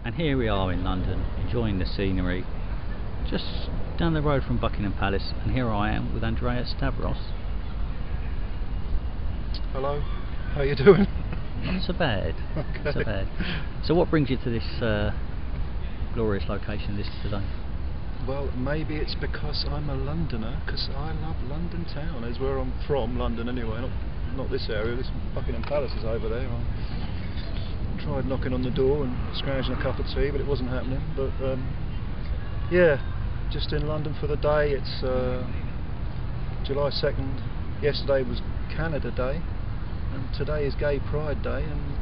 And here we are in London, enjoying the scenery, just down the road from Buckingham Palace, and here I am with Andreas Stavros. Hello, how you doing? Not so bad, Okay. not so bad. So what brings you to this glorious location today? Well, maybe it's because I'm a Londoner, because I love London town, is where I'm from, London anyway, not this area. This Buckingham Palace is over there. I tried knocking on the door and scrounging a cup of tea, but it wasn't happening. But yeah, just in London for the day. It's July 2nd. Yesterday was Canada Day, and today is Gay Pride Day, and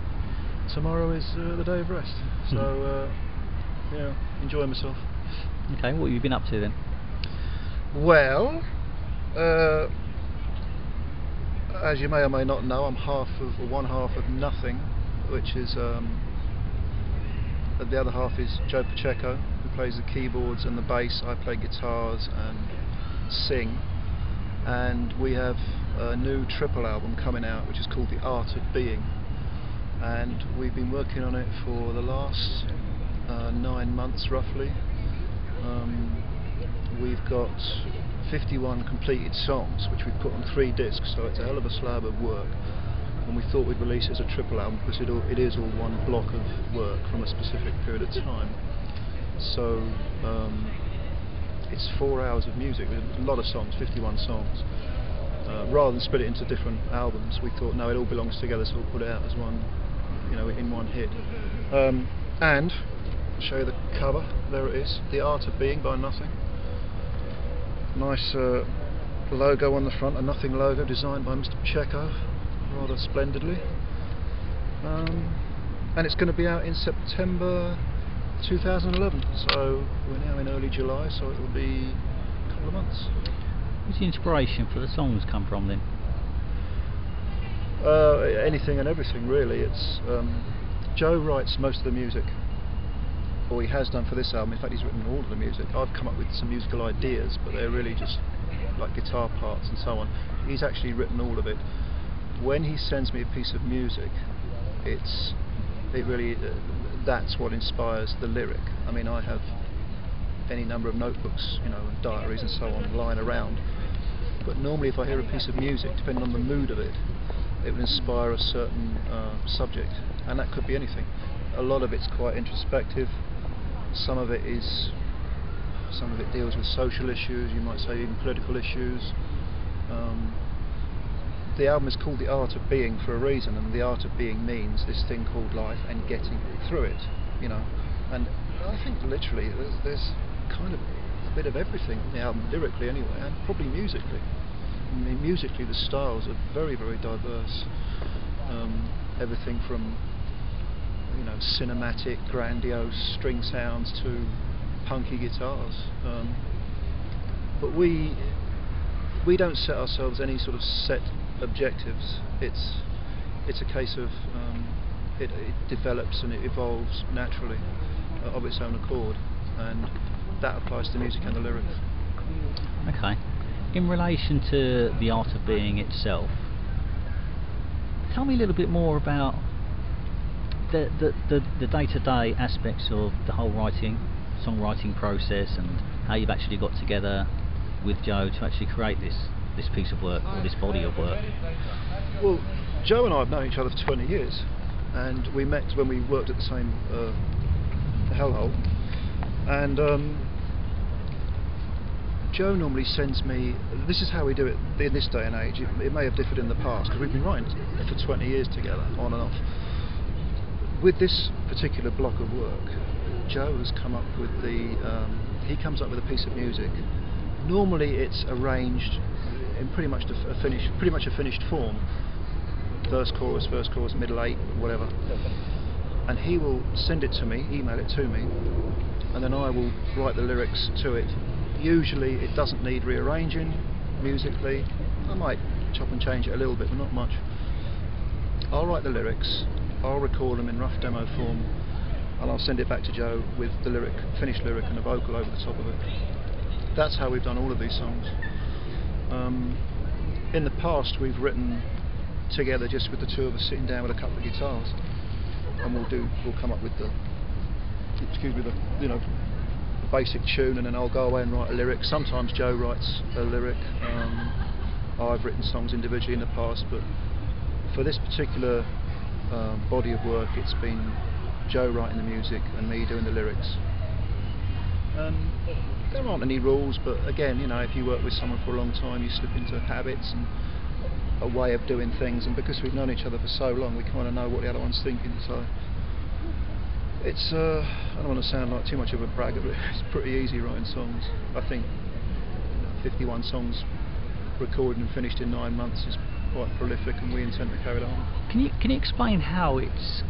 tomorrow is the day of rest. So yeah, enjoying myself. Okay, what have you been up to then? Well, as you may or may not know, I'm one half of Nothing, which is the other half is Joe Pacheco, who plays the keyboards and the bass. I play guitars and sing, and we have a new triple album coming out, which is called The Art of Being, and we've been working on it for the last 9 months roughly. We've got 51 completed songs, which we've put on 3 discs, so it's a hell of a slab of work, and we thought we'd release it as a triple album because it is all one block of work from a specific period of time. So it's 4 hours of music, a lot of songs, 51 songs. Rather than split it into different albums, we thought no, it all belongs together, so we'll put it out as one, in one hit. And I'll show you the cover. There it is, The Art of Being by Nothing. Nice logo on the front, a Nothing logo designed by Mr. Pacheco, rather splendidly. And it's going to be out in September 2011, so we're now in early July, so it will be a couple of months. Where's the inspiration for the songs come from then? Anything and everything really. It's Joe writes most of the music, or he has done for this album. In fact, he's written all of the music. I've come up with some musical ideas, but they're really just like guitar parts and so on. He's actually written all of it. When he sends me a piece of music, that's what inspires the lyric. I mean, I have any number of notebooks, and diaries and so on lying around, but normally if I hear a piece of music, depending on the mood of it, it will inspire a certain subject, and that could be anything. A lot of it's quite introspective. Some of it deals with social issues, you might say even political issues. The album is called The Art of Being for a reason, and the art of being means this thing called life and getting through it, and I think literally there's kind of a bit of everything in the album, lyrically anyway, and probably musically. I mean, musically the styles are very, very diverse. Everything from cinematic, grandiose string sounds to punky guitars. But we don't set ourselves any sort of set objectives. It's a case of it develops and it evolves naturally of its own accord, and that applies to the music and the lyrics. Okay. In relation to The Art of Being itself, tell me a little bit more about the day-to-day aspects of the whole songwriting process, and how you've actually got together with Joe to actually create this piece of work, or this body of work. Well, Joe and I have known each other for 20 years, and we met when we worked at the same hellhole, and Joe normally sends me, this is how we do it in this day and age. It may have differed in the past, because we've been writing for 20 years together, on and off. With this particular block of work, Joe has come up with he comes up with a piece of music. Normally it's arranged in pretty much a finished form. Verse, chorus, middle 8, whatever. And he will send it to me, email it to me, and then I will write the lyrics to it. Usually it doesn't need rearranging musically. I might chop and change it a little bit, but not much. I'll write the lyrics, I'll record them in rough demo form, and I'll send it back to Joe with the finished lyric and a vocal over the top of it. That's how we've done all of these songs. In the past we've written together just with the two of us sitting down with a couple of guitars, and we'll come up with the excuse me, the basic tune, and then I'll go away and write a lyric. Sometimes Joe writes a lyric. I've written songs individually in the past, but for this particular body of work, it's been Joe writing the music and me doing the lyrics. There aren't any rules, but again, if you work with someone for a long time, you slip into habits and a way of doing things, and because we've known each other for so long, we kind of know what the other one's thinking. So it's I don't want to sound like too much of a bragger, but it's pretty easy writing songs. I think 51 songs recorded and finished in 9 months is quite prolific, and we intend to carry it on. Can you explain how it's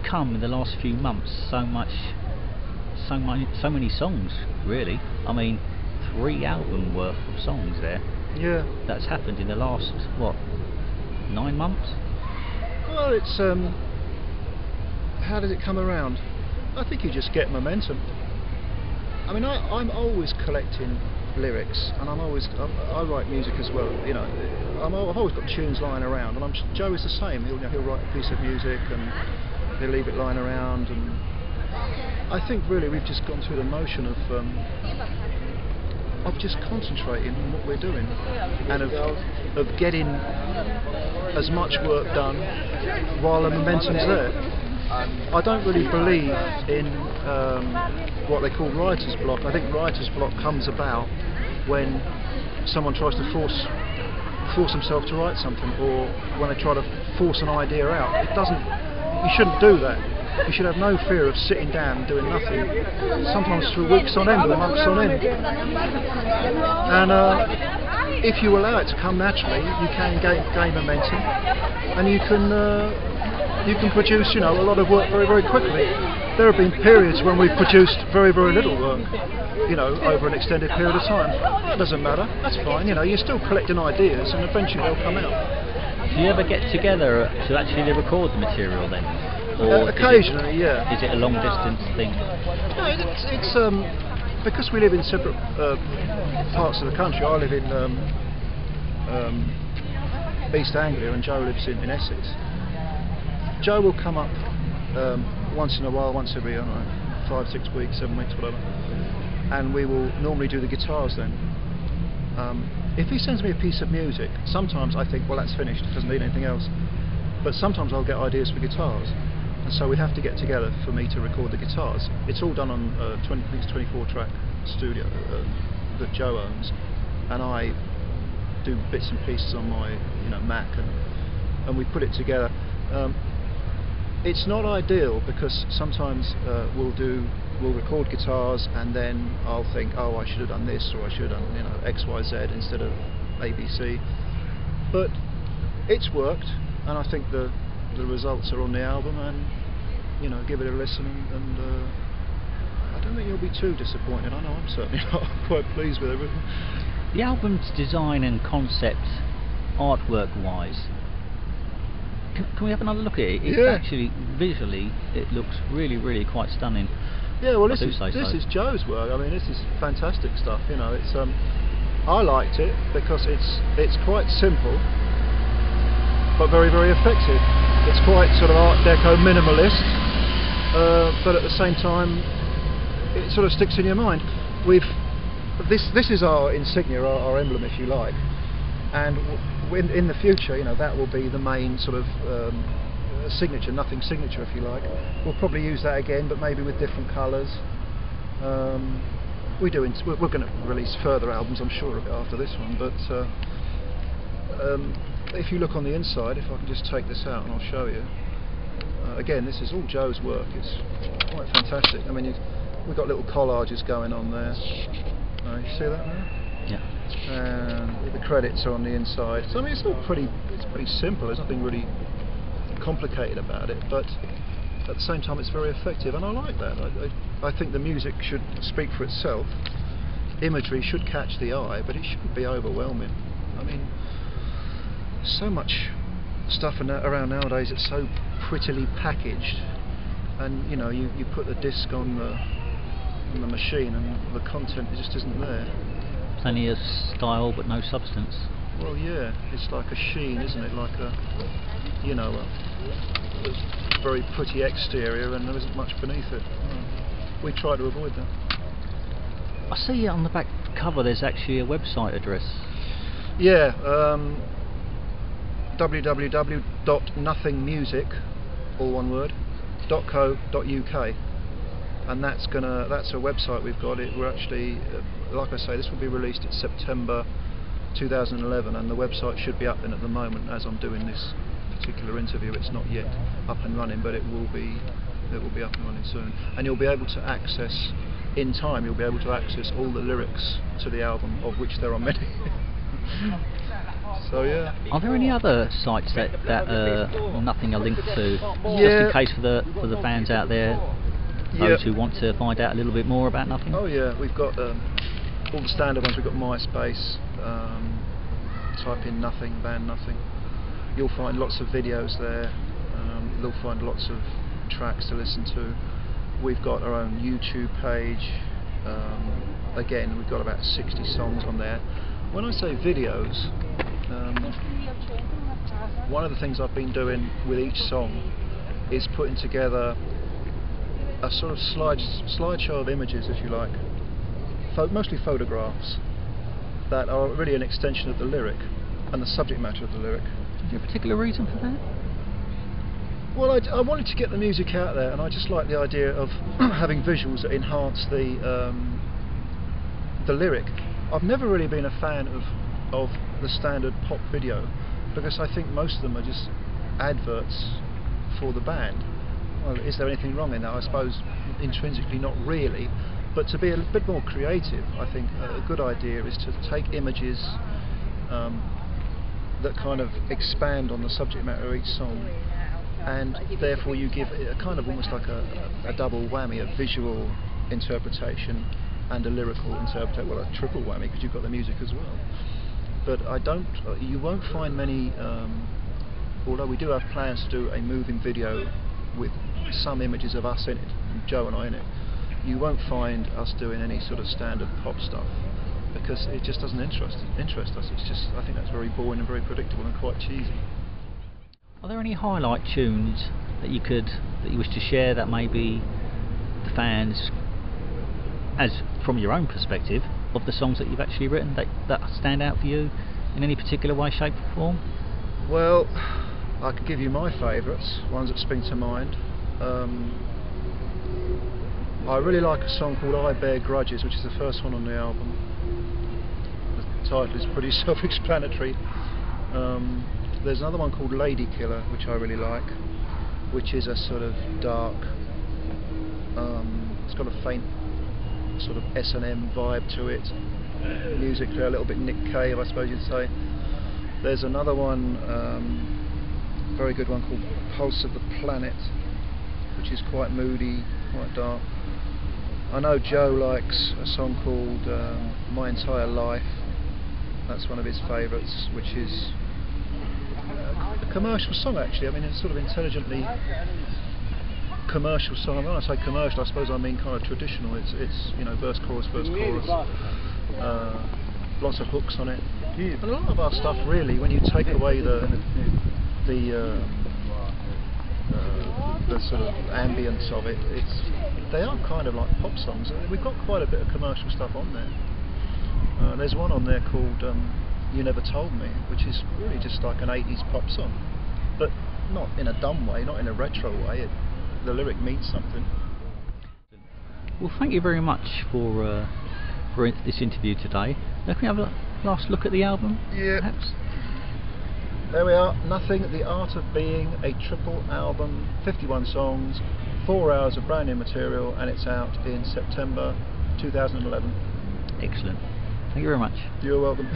come in the last few months? So many songs, really. I mean, 3 album worth of songs there. Yeah. That's happened in the last 9 months. Well, it's how did it come around? I think you just get momentum. I mean, I'm always collecting lyrics, and I write music as well. I've always got tunes lying around, and Joe is the same. He'll write a piece of music and he'll leave it lying around, and I think really we've just gone through the motion of just concentrating on what we're doing, and of getting as much work done while the momentum's there. I don't really believe in what they call writer's block. I think writer's block comes about when someone tries to force himself to write something, or when they try to force an idea out. You shouldn't do that. You should have no fear of sitting down and doing nothing, sometimes for weeks on end or months on end. And if you allow it to come naturally, you can gain momentum, and you can produce, a lot of work very, very quickly. There have been periods when we've produced very, very little work, over an extended period of time. That doesn't matter. That's fine. You're still collecting ideas, and eventually they'll come out. Do you ever get together to actually record the material then? Or occasionally, yeah. Is it a long distance thing? No, it's because we live in separate parts of the country. I live in East Anglia, and Joe lives in Essex. Joe will come up once in a while, once every 5, 6 weeks, 7 weeks, whatever, and we will normally do the guitars then. If he sends me a piece of music, sometimes I think, well, that's finished, it doesn't need anything else, but sometimes I'll get ideas for guitars, and so we have to get together for me to record the guitars. It's all done on a 24-track studio that Joe owns, and I do bits and pieces on my Mac, and we put it together. It's not ideal because sometimes we'll record guitars, and then I'll think, oh, I should have done this, or I should have done X, Y, Z instead of A, B, C. But it's worked, and I think the results are on the album, and give it a listen, and I don't think you'll be too disappointed. I know I'm certainly not. I'm quite pleased with everything. The album's design and concept, artwork wise, can we have another look at it? It's actually, visually, it looks really, really quite stunning. Yeah, well, this is Joe's work. I mean, this is fantastic stuff. It's I liked it because it's quite simple, but very, very effective. It's quite sort of Art Deco minimalist, but at the same time, it sort of sticks in your mind. This is our insignia, our emblem, if you like, and in the future, that will be the main sort of signature, nothing signature, if you like. We'll probably use that again, but maybe with different colours. We're going to release further albums, I'm sure of it, after this one. But if you look on the inside, if I can just take this out and I'll show you. Again, this is all Joe's work. It's quite fantastic. I mean, we've got little collages going on there. You see that now? Yeah. And the credits are on the inside. So I mean, it's pretty simple. There's nothing really complicated about it, but at the same time, it's very effective, and I like that. I think the music should speak for itself. Imagery should catch the eye, but it shouldn't be overwhelming. I mean, so much stuff around nowadays that's so prettily packaged, and you put the disc on the machine, and the content just isn't there. Plenty of style, but no substance. Well, yeah, it's like a sheen, isn't it? Like a very pretty exterior and there isn't much beneath it. We try to avoid that. I see on the back cover there's actually a website address. Yeah, www.nothingmusic, all one word, .co.uk, and that's a website we've got. We're actually, like I say, this will be released in September 2011, and the website should be up then at the moment as I'm doing this particular interview. It's not yet up and running, but it will be up and running soon, and you'll be able to access, in time, you'll be able to access all the lyrics to the album, of which there are many. So yeah. Are there any other sites that Nothing are linked to, Yeah. just in case for the fans out there, those who want to find out a little bit more about Nothing? Oh yeah, we've got all the standard ones. We've got MySpace. Type in Nothing, band Nothing. You'll find lots of videos there. You'll find lots of tracks to listen to. We've got our own YouTube page. Again, we've got about 60 songs on there. When I say videos, one of the things I've been doing with each song is putting together a sort of slideshow of images, if you like, mostly photographs, that are really an extension of the lyric and the subject matter of the lyric. Is there a particular reason for that? Well, I wanted to get the music out there, and I just like the idea of having visuals that enhance the lyric. I've never really been a fan of the standard pop video, because I think most of them are just adverts for the band. Well, is there anything wrong in that? I suppose intrinsically not really, but to be a bit more creative, I think a good idea is to take images that kind of expand on the subject matter of each song, and therefore you give it a kind of almost like a double whammy, a visual interpretation and a lyrical interpretation, well, a triple whammy, because you've got the music as well. But you won't find many, although we do have plans to do a moving video with some images of us in it, Joe and I in it, you won't find us doing any sort of standard pop stuff, because it just doesn't interest us. It's just, I think that's very boring and very predictable and quite cheesy. Are there any highlight tunes that you wish to share that maybe the fans, as from your own perspective, of the songs that you've actually written, that stand out for you in any particular way, shape or form? Well, I can give you my favourites, ones that spring to mind. I really like a song called I Bear Grudges, which is the first one on the album. The title is pretty self-explanatory. There's another one called Lady Killer, which I really like, which is a sort of dark, it's got a faint sort of S&M vibe to it, musically a little bit Nick Cave, I suppose you'd say. There's another one, very good one, called Pulse of the Planet, which is quite moody, quite dark. I know Joe likes a song called My Entire Life. That's one of his favourites, which is a commercial song actually. I mean, it's sort of intelligently commercial song. And when I say commercial, I suppose I mean kind of traditional. It's you know, verse, chorus, lots of hooks on it. And a lot of our stuff, really, when you take away the sort of ambience of it, they are kind of like pop songs. We've got quite a bit of commercial stuff on there. There's one on there called You Never Told Me, which is really just like an 80s pop song, but not in a dumb way, not in a retro way. The lyric means something. Well, thank you very much for this interview today. Can we have a last look at the album? Yeah. Perhaps? There we are, Nothing, The Art of Being, a triple album, 51 songs, 4 hours of brand new material, and it's out in September 2011. Excellent. Thank you very much. You're welcome.